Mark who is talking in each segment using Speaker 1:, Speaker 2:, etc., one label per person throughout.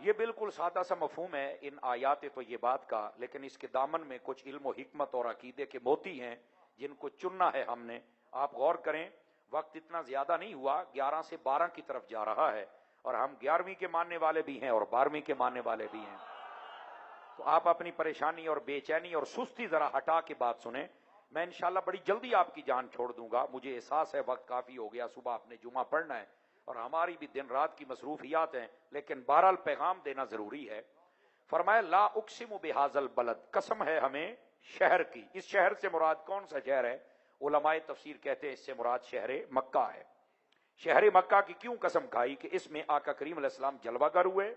Speaker 1: یہ بالکل سادہ سا مفہوم ہے ان آیات طیبات کا، لیکن اس کے دامن میں کچھ علم و حکمت اور عقیدے کے موتی ہیں جن کو چننا ہے ہم نے۔ آپ غور کریں، وقت اتنا زیادہ نہیں ہوا، 11 سے 12 کی طرف جا رہا ہے، اور ہم 11ویں کے ماننے والے بھی ہیں اور 12ویں کے ماننے والے بھی ہیں۔ تو آپ اپنی پریشانی اور بے چینی اور سستی ذرا ہٹا کے بات سنیں۔ میں انشاءاللہ بڑی جلدی آپ کی جان چھوڑ دوں گا، مجھے احساس ہے وقت کافی ہو گیا، صبح آپ نے جمعہ پڑھنا ہے اور ہماری بھی دن رات کی مصروفیات ہیں، لیکن بہرحال پیغام دینا ضروری ہے۔ فرمایا لا اقسم بہذا البلد، قسم ہے ہمیں شہر کی۔ اس شہر سے مراد کون سا شہر ہے؟ علماء تفسیر کہتے ہیں اس سے مراد شہر مکہ ہے۔ شہر مکہ کی کیوں قسم کھائی؟ کہ اس میں آقا کریم علیہ السلام جلوہ گر ہوئے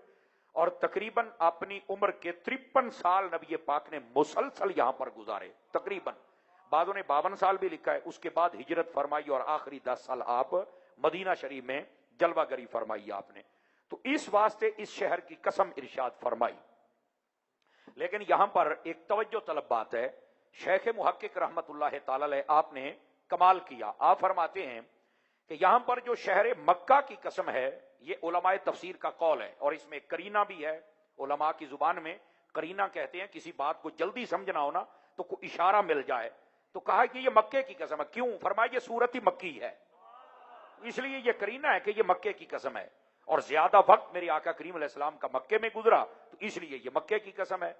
Speaker 1: اور تقریباً اپنی عمر کے 53 سال نبی پاک نے مسلسل یہاں پر گزارے، تقریباً، بعضوں نے 52 سال بھی لکھا ہے۔ اس کے بعد ہجرت فرمائی اور آخری 10 سال آپ مدینہ شریف میں جلوہ گری فرمائی آپ نے، تو اس واسطے اس شہر کی قسم ارشاد فرمائی۔ لیکن یہاں پر ایک توجہ طلب بات ہے، شیخ محقق رحمت اللہ تعالی علیہ آپ نے کمال کیا۔ آپ فرماتے ہیں کہ یہاں پر جو شہر مکہ کی قسم ہے، یہ علماء تفسیر کا قول ہے، اور اس میں قرینہ بھی ہے۔ علماء کی زبان میں قرینہ کہتے ہیں، کسی بات کو جلدی سمجھنا ہونا تو کوئی اشارہ مل جائے، تو کہا کہ یہ مکے کی قسم ہے۔ کیوں؟ فرمایا یہ سورت ہی مکی ہے، اس لیے یہ قرینہ ہے کہ یہ مکے کی قسم ہے، اور زیادہ وقت میرے آقا کریم علیہ السلام کا مکے میں گزرا، تو اس لیے یہ مکے کی قسم ہے۔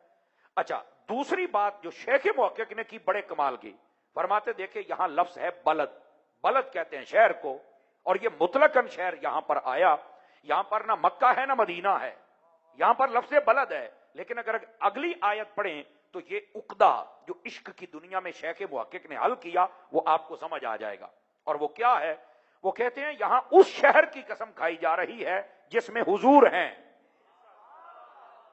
Speaker 1: اچھا، دوسری بات جو شیخ محقق نے کی بڑے کمال کی، فرماتے دیکھیں یہاں لفظ ہے بلد، بلد کہتے ہیں شہر کو، اور یہ مطلقاً شہر یہاں پر آیا۔ یہاں پر نہ مکہ ہے نہ مدینہ ہے، یہاں پر لفظ بلد ہے، لیکن اگر اگلی آیت پڑھیں تو یہ عقدہ جو عشق کی دنیا میں شیخ محقق نے حل کیا وہ آپ کو سمجھ آ جائے گا۔ اور وہ کیا ہے؟ وہ کہتے ہیں یہاں اس شہر کی قسم کھائی جا رہی ہے جس میں حضور ہیں۔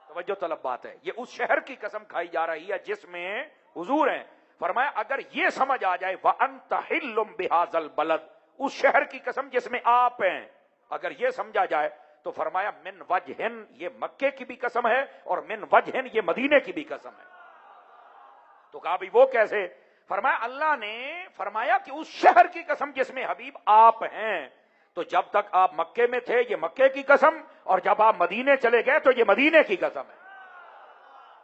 Speaker 1: توجہ طلب بات ہے، یہ اس شہر کی قسم کھائی جا رہی ہے جس میں حضور ہیں۔ فرمایا اگر یہ سمجھ آ جائے وَأَنْتَ حِلٌّ بِهَذَا الْبَلَدِ، اس شہر کی قسم جس میں آپ ہیں، اگر یہ سمجھا جائے تو فرمایا من وجہن، یہ مکے کی بھی قسم ہے، اور من وجہن یہ مدینے کی بھی قسم ہے۔ تو کہا بھی وہ کیسے؟ فرمایا اللہ نے فرمایا کہ اس شہر کی قسم جس میں حبیب آپ ہیں، تو جب تک آپ مکے میں تھے یہ مکے کی قسم، اور جب آپ مدینے چلے گئے تو یہ مدینے کی قسم ہے۔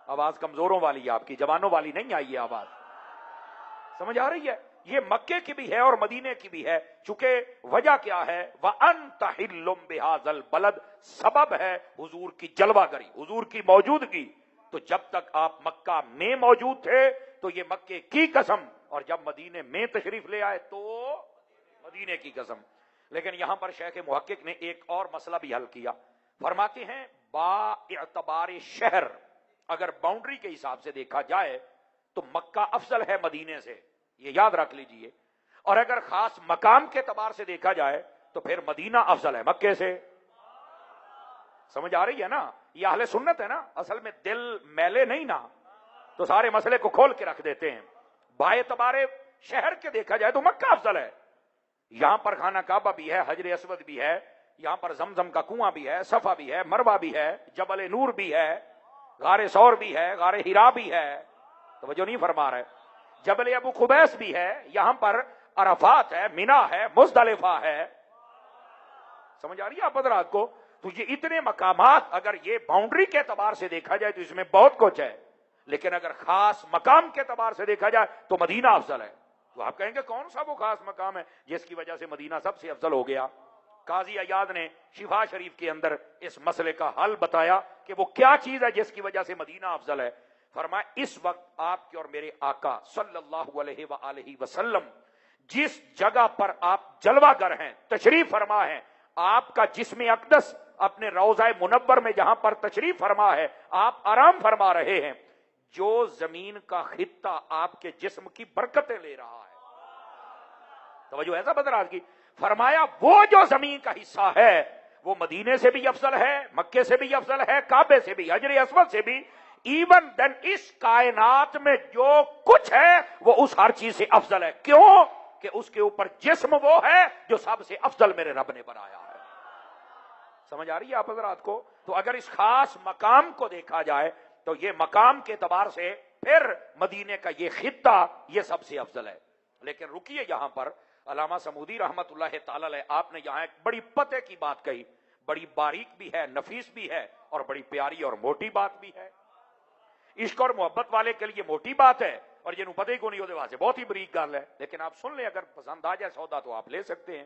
Speaker 1: آواز کمزوروں والی ہے آپ کی، جوانوں والی نہیں آئی ہے آواز، سمجھ آ رہی ہے؟ یہ مکے کی بھی ہے اور مدینے کی بھی ہے، چونکہ وجہ کیا ہے؟ وَأَنْتَ حِلٌّ بِهَذَا الْبَلَدِ، سبب ہے حضور کی جلوہ گری، حضور کی موجودگی۔ تو جب تک آپ مکہ میں موجود تھے تو یہ مکے کی قسم، اور جب مدینے میں تشریف لے آئے تو مدینے کی قسم۔ لیکن یہاں پر شیخ محقق نے ایک اور مسئلہ بھی حل کیا۔ فرماتے ہیں با اعتبار شہر، اگر باؤنڈری کے حساب سے دیکھا جائے تو مکہ افضل ہے مدینے سے، یہ یاد رکھ لیجئے، اور اگر خاص مقام کے اعتبار سے دیکھا جائے تو پھر مدینہ افضل ہے مکے سے۔ سمجھ آ رہی ہے نا؟ یہ اہل سنت ہے نا، اصل میں دل میلے نہیں نا، تو سارے مسئلے کو کھول کے رکھ دیتے ہیں۔ با اعتبار شہر کے دیکھا جائے تو مکہ افضل ہے، یہاں پر خانہ کعبہ بھی ہے، حجر اسود بھی ہے، یہاں پر زمزم کا کنواں بھی ہے، صفا بھی ہے، مروہ بھی ہے، جبل نور بھی ہے، غار ثور بھی ہے، غار حرا بھی ہے، توجہ نہیں فرما رہے، جبل ابو قبیس بھی ہے، یہاں پر عرفات ہے، مینا ہے، مزدلفہ ہے۔ سمجھ آ رہی ہے آپ حضرات کو؟ تو یہ اتنے مقامات اگر یہ باؤنڈری کے اعتبار سے دیکھا جائے تو اس میں بہت کچھ ہے، لیکن اگر خاص مقام کے اعتبار سے دیکھا جائے تو مدینہ افضل ہے۔ تو آپ کہیں گے کون سا وہ خاص مقام ہے جس کی وجہ سے مدینہ سب سے افضل ہو گیا؟ قاضی عیاض نے شفا شریف کے اندر اس مسئلے کا حل بتایا کہ وہ کیا چیز ہے جس کی وجہ سے مدینہ افضل ہے۔ فرمایا اس وقت آپ کے اور میرے آقا صلی اللہ علیہ وآلہ وسلم جس جگہ پر آپ جلوہ گر ہیں، تشریف فرما ہیں، آپ کا جسم اقدس اپنے روضہ منور میں جہاں پر تشریف فرما ہے، آپ آرام فرما رہے ہیں، جو زمین کا خطہ آپ کے جسم کی برکتیں لے رہا ہے۔ توجہ ایسا بدراز کی، فرمایا وہ جو زمین کا حصہ ہے وہ مدینے سے بھی افضل ہے، مکے سے بھی افضل ہے، کعبے سے بھی، حجر اسود سے بھی، ایون دین اس کائنات میں جو کچھ ہے وہ اس ہر چیز سے افضل ہے۔ کیوں؟ کہ اس کے اوپر جسم وہ ہے جو سب سے افضل میرے رب نے بنایا ہے۔ سمجھ آ رہی ہے آپ حضرات کو؟ تو اگر اس خاص مقام کو دیکھا جائے تو یہ مقام کے اعتبار سے پھر مدینے کا یہ خطہ یہ سب سے افضل ہے۔ لیکن رکیے، یہاں پر علامہ سمودی رحمت اللہ تعالی علیہ آپ نے یہاں ایک بڑی پتے کی بات کہی، بڑی باریک بھی ہے, نفیس بھی ہے, اور بڑی پیاری اور موٹی بات بھی ہے. عشق اور محبت والے کے لیے موٹی بات ہے, اور جنہوں پتہ ہی کو نہیں ہوتے وہاں سے بہت ہی بریک گل ہے. لیکن آپ سن لیں, اگر پسند آ جائے سودا تو آپ لے سکتے ہیں.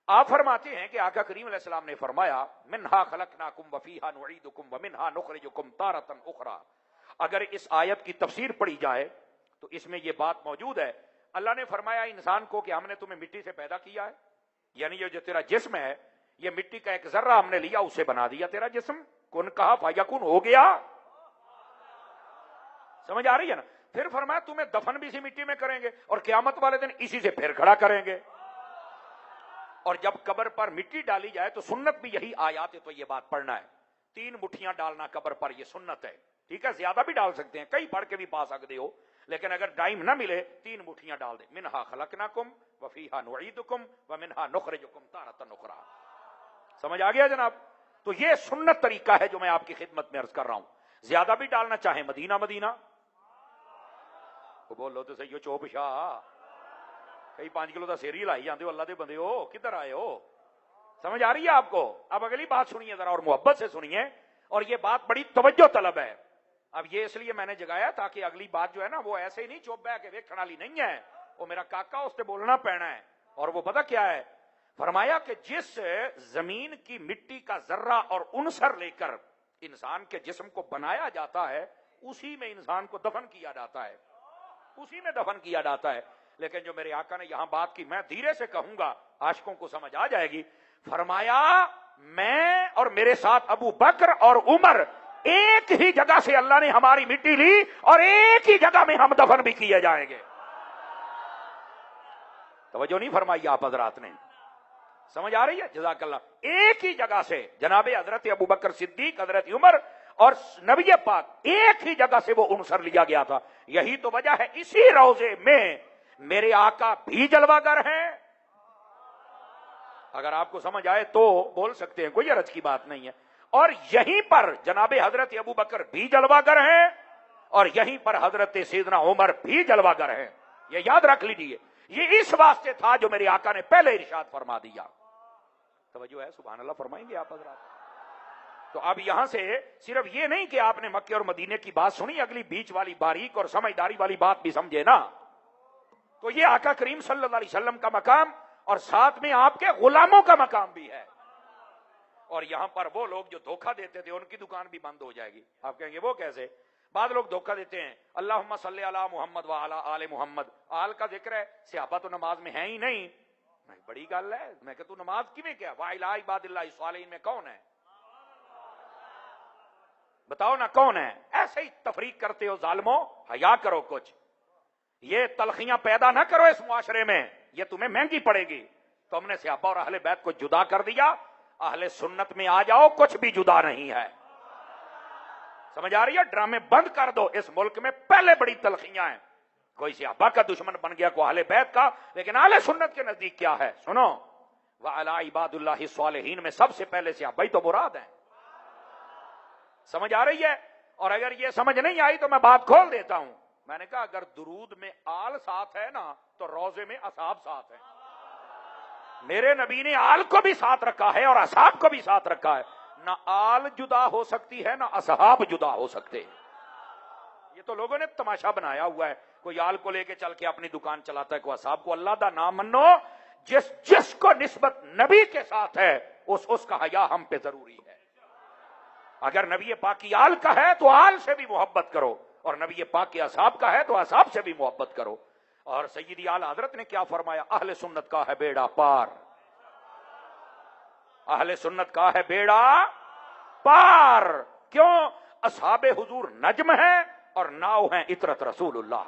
Speaker 1: آپ فرماتے ہیں کہ آقا کریم علیہ السلام نے فرمایا منہا خلقناکم وفیہا نعیدکم ومنہا نخرجکم تارۃ اخری. اگر اس آیت کی تفسیر پڑھی جائے تو اس میں یہ بات موجود ہے. اللہ نے فرمایا انسان کو کہ ہم نے تمہیں مٹی سے پیدا کیا ہے, یعنی یہ جو تیرا جسم ہے یہ مٹی کا ایک ذرہ ہم نے لیا, اسے بنا دیا تیرا جسم. کن کہا فیکون, ہو گیا. سمجھ آ رہی ہے نا. پھر فرمایا تمہیں دفن بھی اسی مٹی میں کریں گے اور قیامت والے دن اسی سے پھر کھڑا کریں گے. اور جب قبر پر مٹی ڈالی جائے تو سنت بھی یہی آیات ہے, تو یہ بات پڑھنا ہے. 3 مٹھیاں ڈالنا قبر پر, یہ سنت ہے. ٹھیک ہے, زیادہ بھی ڈال سکتے ہیں, کئی پڑھ کے بھی پا سکتے ہو, لیکن اگر ٹائم نہ ملے 3 مٹھیاں ڈال دیں. منہا خلقناکم وفیہا نعیدکم ومنہا نخرجکم تارۃ اخری. سمجھ آ گیا جناب. تو یہ سنت طریقہ ہے جو میں آپ کی خدمت میں عرض کر رہا ہوں. زیادہ بھی ڈالنا چاہیں مدینہ مدینہ بولو تو صحیح ہو, چوپ شاہ کئی 5 کلو کا سیری لائی جاتے ہو, اللہ دے بندے ہو, کدھر آئے ہو. سمجھ آ رہی ہے آپ کو. اب اگلی بات سنیے ذرا, اور محبت سے سنیے, اور یہ بات بڑی توجہ طلب ہے. اب یہ اس لیے میں نے جگایا تاکہ اگلی بات جو ہے نا وہ ایسے ہی نہیں چوپ بہ کے ویکھن والی نہیں ہے, وہ میرا کاکا اس سے بولنا پینا ہے. اور وہ پتہ کیا ہے, فرمایا کہ جس زمین کی مٹی کا ذرہ اور عنصر لے کر انسان کے جسم کو بنایا جاتا ہے, اسی میں انسان کو دفن کیا جاتا ہے, اسی میں دفن کیا جاتا ہے. لیکن جو میرے آقا نے یہاں بات کی, میں دھیرے سے کہوں گا عاشقوں کو سمجھ آ جائے گی. فرمایا میں اور میرے ساتھ ابو بکر اور عمر ایک ہی جگہ سے اللہ نے ہماری مٹی لی, اور ایک ہی جگہ میں ہم دفن بھی کیے جائیں گے. توجہ نہیں فرمائی آپ حضرات نے. سمجھ آ رہی ہے, جزاک اللہ. ایک ہی جگہ سے جناب حضرت ابو بکر صدیق, حضرت عمر اور نبی پاک ایک ہی جگہ سے وہ عنصر لیا گیا تھا. یہی تو وجہ ہے اسی روضے میں میرے آقا بھی جلوہ گر ہیں. اگر آپ کو سمجھ آئے تو بول سکتے ہیں, کوئی حرج کی بات نہیں ہے. اور یہیں پر جناب حضرت ابو بکر بھی جلوہ گر ہیں, اور یہیں پر حضرت سیدنا عمر بھی جلوہ گر ہیں. یہ یاد رکھ لیجیے, یہ اس واسطے تھا جو میرے آقا نے پہلے ارشاد فرما دیا. توجہ ہے, سبحان اللہ فرمائیں گے آپ حضرات. تو اب یہاں سے صرف یہ نہیں کہ آپ نے مکے اور مدینے کی بات سنی, اگلی بیچ والی باریک اور سمجھداری والی بات بھی سمجھے نا. تو یہ آقا کریم صلی اللہ علیہ وسلم کا مقام, اور ساتھ میں آپ کے غلاموں کا مقام بھی ہے. اور یہاں پر وہ لوگ جو دھوکہ دیتے تھے ان کی دکان بھی بند ہو جائے گی. آپ کہیں گے وہ کیسے؟ بعض لوگ دھوکہ دیتے ہیں, اللہم صلی علی محمد وعلی آل محمد, آل کا ذکر ہے, صحابہ تو نماز میں ہیں ہی نہیں. بڑی گل ہے, میں کہ تو نماز کیویں کیا, وعلی عباد اللہ الصالحین میں کون ہے, بتاؤ نا کون ہے. ایسے ہی تفریق کرتے ہو ظالموں, حیا کرو کچھ. یہ تلخیاں پیدا نہ کرو اس معاشرے میں, یہ تمہیں مہنگی پڑے گی. تو ہم نے صحابہ اور اہل بیت کو جدا کر دیا, اہل سنت میں آ جاؤ, کچھ بھی جدا نہیں ہے. سمجھ آ رہی ہے, ڈرامے بند کر دو. اس ملک میں پہلے بڑی تلخیاں ہیں, کوئی صحابہ کا دشمن بن گیا, کوئی اہل بیت کا, لیکن اہل سنت کے نزدیک کیا ہے سنو, وعلی عباد اللہ الصالحین میں سب سے پہلے صحابہ ہی تو مراد ہیں. سمجھ آ رہی ہے. اور اگر یہ سمجھ نہیں آئی تو میں بات کھول دیتا ہوں. میں نے کہا اگر درود میں آل ساتھ ہے نا تو روزے میں اصحاب ساتھ ہیں. میرے نبی نے آل کو بھی ساتھ رکھا ہے اور اصحاب کو بھی ساتھ رکھا ہے. نہ آل جدا ہو سکتی ہے نہ اصحاب جدا ہو سکتے. یہ تو لوگوں نے تماشا بنایا ہوا ہے, کوئی آل کو لے کے چل کے اپنی دکان چلاتا ہے, کوئی اصحاب کو. اللہ دا نام منو, جس کو نسبت نبی کے ساتھ ہے اس کا حیا ہم پہ ضروری ہے. اگر نبی پاک کی آل کا ہے تو آل سے بھی محبت کرو, اور نبی پاک کے اصحاب کا ہے تو اصحاب سے بھی محبت کرو. اور سیدی اعلی حضرت نے کیا فرمایا, اہل سنت کا ہے بیڑا پار, اہل سنت کا ہے بیڑا پار. کیوں؟ اصحاب حضور نجم ہیں اور ناؤ ہیں اطرت رسول اللہ.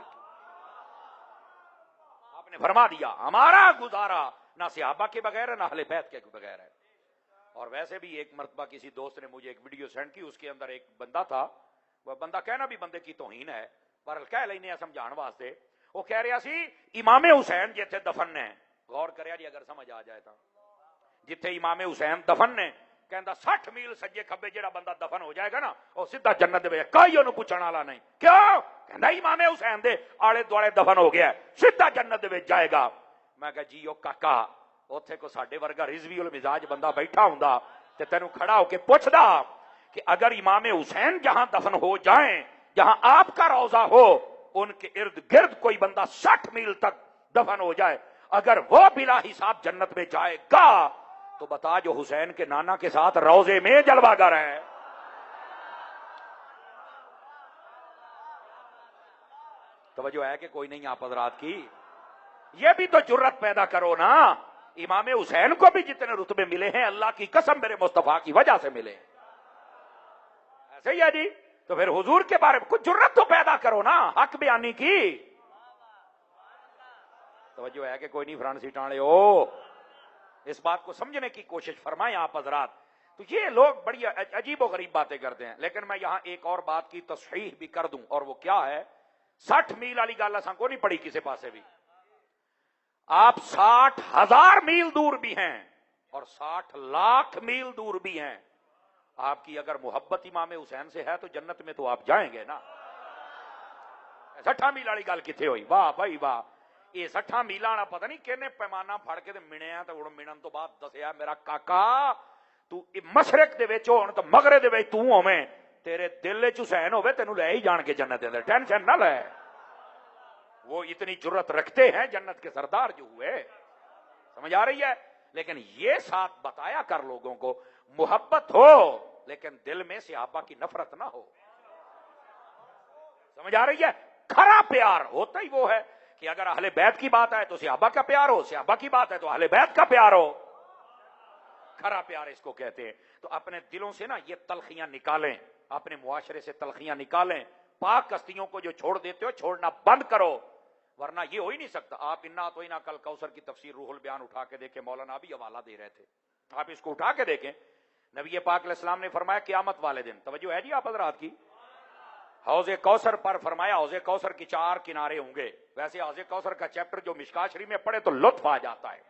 Speaker 1: آپ نے فرما دیا ہمارا گزارا نہ صحابہ کے بغیر ہے نہ اہل بیت کے بغیر ہے. اور ویسے بھی ایک مرتبہ کسی دوست نے مجھے ایک ویڈیو سینڈ کی, اس کے اندر ایک بندہ تھا, وہ بندہ کہنا بھی بندے کی توہین ہے پر کہہ لینے سمجھان واسطے. وہ کہہ رہا سی امام حسین جتھے دفن نے, غور کریا جی اگر سمجھ آ جائے تو, جتھے امام حسین دفن نے, کہندا 60 میل سجے کھبے جڑا بندہ دفن ہو جائے گا نا وہ سیدھا جنت دے, کوئی اونوں پوچھن والا نہیں. کیوں؟ کہندا امام حسین دے آلے دوالے دفن ہو گیا, سیدھا جنت دے جائے گا. میں کہا جی او کاکا, اوتھے کو ساڈے ورگا رضوی المزاج بندہ بیٹھا ہوندا تے تینوں کھڑا ہو کے پوچھدا کہ اگر امام حسین جہاں دفن ہو جائیں جہاں آپ کا روضہ ہو ان کے ارد گرد کوئی بندہ 60 میل تک دفن ہو جائے اگر وہ بلا حساب جنت میں جائے گا تو بتا جو حسین کے نانا کے ساتھ روضے میں جلوہ گر ہے. توجہ ہے کہ کوئی نہیں آپ حضرات کی؟ یہ بھی تو جرت پیدا کرو نا. امام حسین کو بھی جتنے رتبے ملے ہیں اللہ کی قسم میرے مصطفیٰ کی وجہ سے ملے. ایسے ہی ہے جی. تو پھر حضور کے بارے میں کچھ جرت تو پیدا کرو نا حق بیانی کی. توجہ ہے کہ کوئی نہیں فرنٹ سیٹ آنے ہو. اس بات کو سمجھنے کی کوشش فرمائیں آپ حضرات. تو یہ لوگ بڑی عجیب و غریب باتیں کرتے ہیں. لیکن میں یہاں ایک اور بات کی تصحیح بھی کر دوں اور وہ کیا ہے 60 میل والی گل اساں کو نہیں پڑی کسی پاسے بھی. آپ 60,000 میل دور بھی ہیں اور 60 لاکھ میل دور بھی ہیں. آپ کی اگر محبت امام حسین سے ہے تو جنت میں تو آپ جائیں گے نا. 60 میل والی گل کتنے ہوئی؟ واہ بھائی واہ. یہ 60 میل والا پتہ نہیں کہنے پیمانہ پھڑ کے منیا تو منن تو بعد دسیا میرا کاکا تو مشرق دے وچ ہون تو مغرب دے وچ تو ہوویں تیرے دل وچ حسین ہوے تینوں لے ہی جان کے جنت دے اندر. ٹینشن نہ لے. وہ اتنی جرت رکھتے ہیں جنت کے سردار جو ہوئے. سمجھ آ رہی ہے؟ لیکن یہ ساتھ بتایا کر لوگوں کو محبت ہو لیکن دل میں صحابہ کی نفرت نہ ہو. سمجھ آ رہی ہے؟ کھرا پیار ہوتا ہی وہ ہے کہ اگر اہل بیت کی بات ہے تو صحابہ کا پیار ہو, صحابہ کی بات ہے تو اہل بیت کا پیار ہو. کھرا پیار اس کو کہتے ہیں. تو اپنے دلوں سے نا یہ تلخیاں نکالیں, اپنے معاشرے سے تلخیاں نکالیں. پاک کستیوں کو جو چھوڑ دیتے ہو چھوڑنا بند کرو, ورنہ یہ ہو ہی نہیں سکتا. آپ انا تو انا کل کوثر کی تفسیر روح البیان اٹھا کے دیکھیں, مولانا بھی حوالہ دے رہے تھے, آپ اس کو اٹھا کے دیکھیں. نبی پاک علیہ السلام نے فرمایا قیامت والے دن, توجہ ہے جی آپ حضرات کی, حوض کوثر پر فرمایا حوض کوثر کی 4 کنارے ہوں گے. ویسے حوض کوثر کا چیپٹر جو مشکات شریف میں پڑھے تو لطف آ جاتا ہے.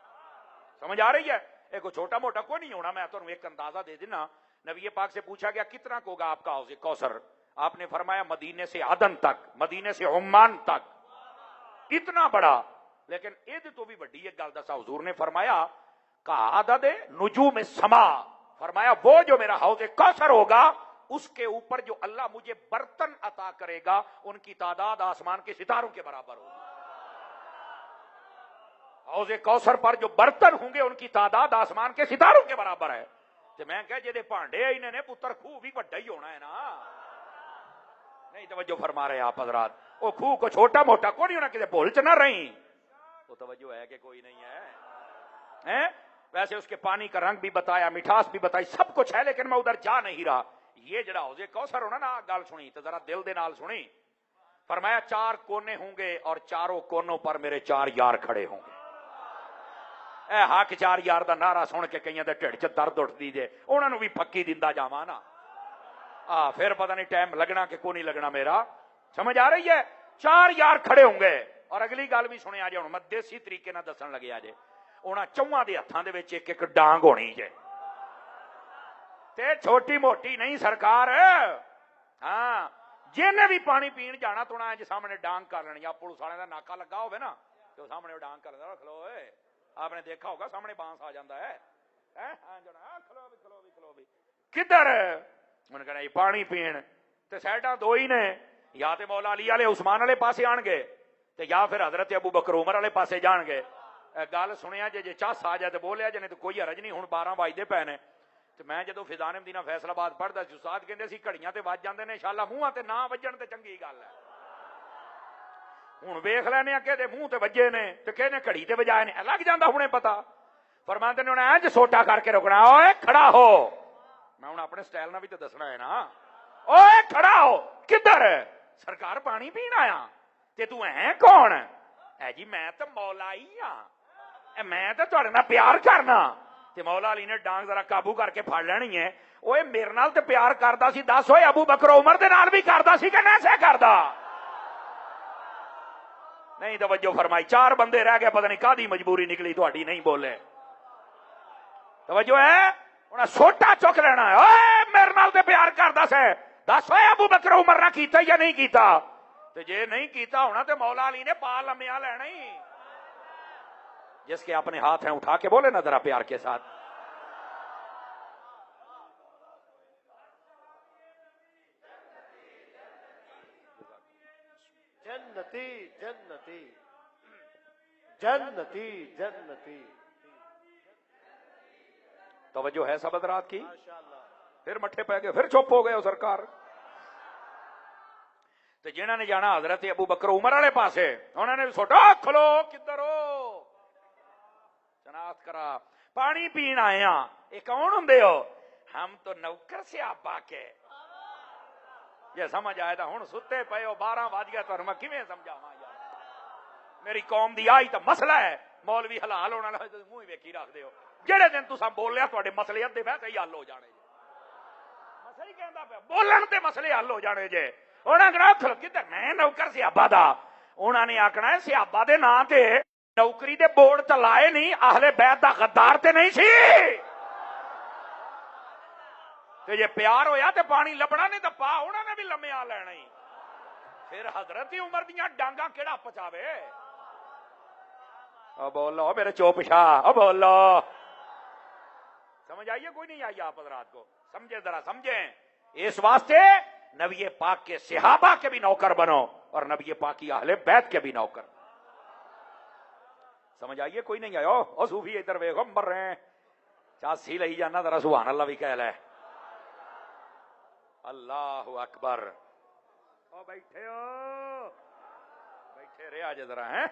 Speaker 1: سمجھ آ رہی ہے؟ ایک چھوٹا موٹا کوئی نہیں ہونا. میں تو ایک اندازہ دے دینا. نبی پاک سے پوچھا گیا کتنا کو ہوگا آپ کا حوض کوثر؟ آپ نے فرمایا مدینے سے عدن تک, مدینے سے عمان تک, اتنا بڑا. لیکن یہ تو بھی بڑی ایک گل دسا حضور نے فرمایا کا عدد نجوم السما, فرمایا وہ جو میرا حوض کوثر ہوگا اس کے اوپر جو اللہ مجھے برتن عطا کرے گا ان کی تعداد آسمان کے ستاروں کے برابر ہوگی. حوض کوثر پر جو برتن ہوں گے ان کی تعداد آسمان کے ستاروں کے برابر ہے. تو میں کہ جے پانڈے انہیں نے پتر خوہ بھی بڑا ہی ہونا ہے نا. نہیں توجہ فرما رہے آپ حضرات. وہ خوہ کو چھوٹا موٹا کو نہیں ہونا, کسی بھول چ نہ رہی. تو توجہ ہے کہ کوئی نہیں ہے. ویسے اس کے پانی کا رنگ بھی بتایا, مٹھاس بھی بتائی, سب کچھ ہے, لیکن میں ادھر جا نہیں رہا. یہ جڑا حوض کوثر ہونا نا, گل سنی تو ذرا دل دے نال سنی. فرمایا 4 کونے ہوں گے اور چاروں کونوں پر میرے 4 یار کھڑے ہوں گے. اے حق 4 یار دا نعرہ سن کے کئیاں دے ڈھڈ چ درد اٹھ دی جے, انہاں نو بھی پکی دیندا جاواں نا. پھر پتہ نہیں ٹائم لگنا کہ کو نہیں لگنا میرا. سمجھ آ رہی ہے؟ 4 یار کھڑے ہوں گے. اور اگلی گل بھی سنیا جے, ہن میں دیسی طریقے نال دسن لگیا جے. انہاں چواں دے ہتھاں دے وچ ایک ڈانگ ہونی جے, تے چھوٹی موٹی نہیں سرکار. ہاں جن بھی پانی پین جانا تو انہاں سامنے ڈانگ کر لینی. آپ پولیس والے دا ناکا لگا ہوے نا تو سامنے ڈانگ کر لینا, کھلو اے. آپ نے دیکھا ہوگا سامنے بانس آ جاتا ہے, ہاں جنا کھلو بھی کھلو بھی کھلو بھی. کدھر انہوں نے کہنا پانی پین تے سائڈاں 2 ہی نے, یا تے مولا علی والے عثمان والے پاسے آن گے تے یا پھر حضرت ابو بکر عمر والے پاسے جان گے. گل سنیا جے چس آ جائے تو بولیا جے, نہیں تو کوئی حرج نہیں. ہن 12 وجدے پے نے. تے میں جدوں فضان مدینہ فیصل آباد پڑھدا سی, استاد کہندے سی گھڑیاں تے وج جاندے نے, انشاءاللہ منہاں تے نہ وجن تے چنگی گل ہے. ہن ویکھ لینے کہ دے منہ تے وجے نے تے کہنے گھڑی تے وجائے نے, لگ جاندا ہنے پتہ. فرماندے نے انہیں انج سوٹا کر کے رکنا, اوئے کھڑا ہو. میں ہن اپنے سٹائل نال بھی تے دسنا ہے نا, اوئے کھڑا ہو. کدھر سرکار پانی پین آیا تے تو ہے کون؟ اے جی میں تے مولا ہی ہاں, میں تے تہاڈے نال پیار کرنا. تے مولا علی نے ڈانگ ذرا قابو کر کے پھڑ لینی ہے. اوئے میرے نال تے پیار کردا سی, دس ہوئے ابو بکر عمر دے نال بھی کردا سی کہ نہیں کردا؟ نہیں توجہ فرمائی. 4 بندے رہ گئے, پتہ نہیں کادی مجبوری نکلی تہاڈی, نہیں بولے. توجہ ہے؟ انہاں سوٹا چک لینا ہے, اوئے میرے نال تے پیار کردا سی, دس ہوئے ابو بکر عمر نہ کیتا یا نہیں کیتا؟ تے جے نہیں کیتا ہونا تے مولا علی نے پا لمیا لینا ہی. جس کے اپنے ہاتھ ہیں اٹھا کے بولے نا ذرا پیار کے ساتھ.
Speaker 2: جنتی جنتی جنتی جنتی.
Speaker 1: توجہ ہے سب حضرات کی؟
Speaker 2: ماشاءاللہ.
Speaker 1: پھر مٹھے پہ گئے، پھر چپ ہو گئے ہو سرکار. تو جنہوں نے جانا حضرت ابو بکر عمر والے پاسے، انہوں نے بھی سوٹا کھلو کدھر ہو، شناخت کرا، پانی پین آئے ہاں. یہ کون ہوں ہو؟ ہم تو نوکر سے آبا کے. یہ سمجھ آئے تھا ہوں ستے پے ہو 12 بج گیا تو میں کیویں سمجھاواں یار. میری قوم دی آئی تو مسئلہ ہے، مولوی حلال ہونا منہ ویکھی رکھ دے ہو. جہے دن تساں بولیا تواڈے مسئلے ادھے ویسے ہی حل ہو جانے جے. مسئلہ ہی کہندا پیا بولن تے مسئلے حل ہو جانے جے. انہاں کہنا کھل کدھر میں نوکر صحابہ دا. انہاں نے آکھنا ہے صحابہ دے نام تے نوکری دے بورڈ تے لائے نہیں، اہل بیت دا غدار تے نہیں سی. تے جے پیار ہویا تے پانی لبنا نہیں تے پا انہاں نے بھی لمیا لینا ہی. پھر حضرت عمر دیاں ڈانگاں کیڑا پچاوے. او بولو میرے چوپشا، او بولو. سمجھ آئیے کوئی نہیں آئی آپ حضرات کو؟ سمجھے ذرا سمجھیں. اس واسطے نبی پاک کے صحابہ کے بھی نوکر بنو اور نبی پاک کی اہل بیت کے بھی نوکر. سمجھ آئیے کوئی نہیں آیا؟ او صوفی ادھر ویکھو مر رہے ہیں، چاسی لئی جانا ذرا سبحان اللہ بھی کہہ لے. اللہ اکبر. او بیٹھے ہو، بیٹھے رہے آج ذرا ہیں.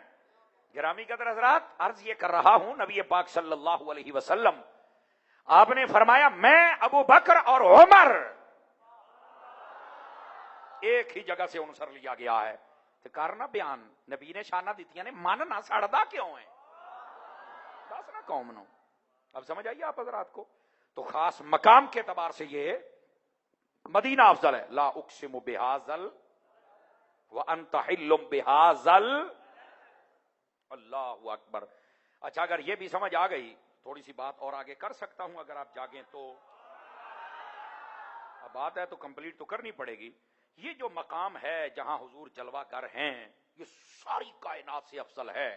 Speaker 1: گرامی قدر حضرات، عرض یہ کر رہا ہوں نبی پاک صلی اللہ علیہ وسلم آپ نے فرمایا میں ابو بکر اور عمر ایک ہی جگہ سے عنصر لیا گیا ہے. تو کرنا بیان نبی نے شانہ دیتی نے من نہ سڑدا کیوں ہے بس نہ قوم نو. اب سمجھ آئیے آپ حضرات کو؟ تو خاص مقام کے اعتبار سے یہ مدینہ افضل ہے. لا اقسم بہذل وانت حل بہذل. اللہ اکبر. اچھا اگر یہ بھی سمجھ آ گئی، تھوڑی سی بات اور آگے کر سکتا ہوں اگر آپ جاگیں تو. اب بات ہے تو کمپلیٹ تو کرنی پڑے گی. یہ جو مقام ہے جہاں حضور جلوہ گر ہیں یہ ساری کائنات سے افضل ہے.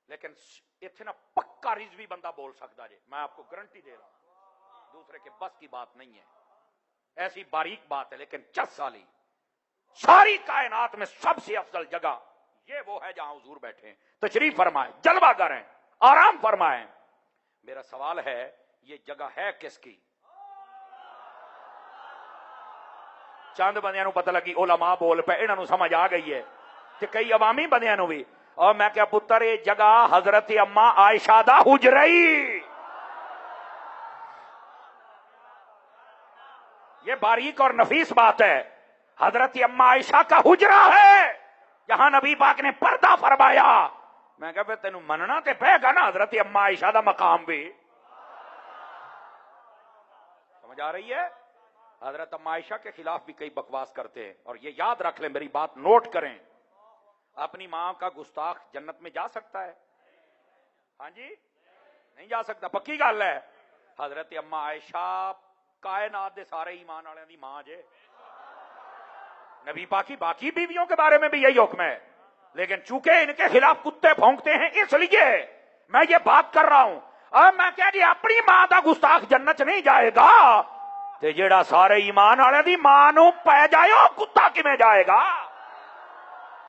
Speaker 1: لیکن اتنا پکا رضوی بندہ بول سکتا ہے، میں آپ کو گارنٹی دے رہا ہوں، دوسرے کے بس کی بات نہیں ہے. ایسی باریک بات ہے لیکن 10 سالی ساری کائنات میں سب سے افضل جگہ یہ وہ ہے جہاں حضور بیٹھے ہیں، تشریف فرمائیں، جلوہ گر ہیں، آرام فرمائیں. میرا سوال ہے یہ جگہ ہے کس کی؟ چند بندیاں نو پتہ لگی علماء بول پہ انہاں نو سمجھ آ گئی ہے کہ کئی عوامی بندیاں نو بھی. اور میں کیا پتر یہ جگہ حضرت اما عائشہ دا حجرئی. یہ باریک اور نفیس بات ہے. حضرت اما عائشہ کا حجرہ ہے جہاں نبی پاک نے پردہ فرمایا. میں کہا پھر تینوں مننا تے پے گا نا حضرت اما عائشہ دا مقام بھی. سمجھ آ رہی ہے؟ حضرت اما عائشہ کے خلاف بھی کئی بکواس کرتے ہیں اور یہ یاد رکھ لیں، میری بات نوٹ کریں. اپنی ماں کا گستاخ جنت میں جا سکتا ہے؟ ہاں جی نہیں جا سکتا، پکی گل ہے. حضرت اما عائشہ کائنات دے سارے ایمان والوں دی ماں جے. نبی پاک کی باقی بیویوں کے بارے میں بھی یہی حکم ہے، لیکن چونکہ ان کے خلاف کتے بھونکتے ہیں اس لیے میں یہ بات کر رہا ہوں. اور میں کہہ جی اپنی ماں دا گستاخ جنت نہیں جائے گا تے جیڑا سارے ایمان والے دی ماں نو پے جائے او کتا کیویں جائے گا؟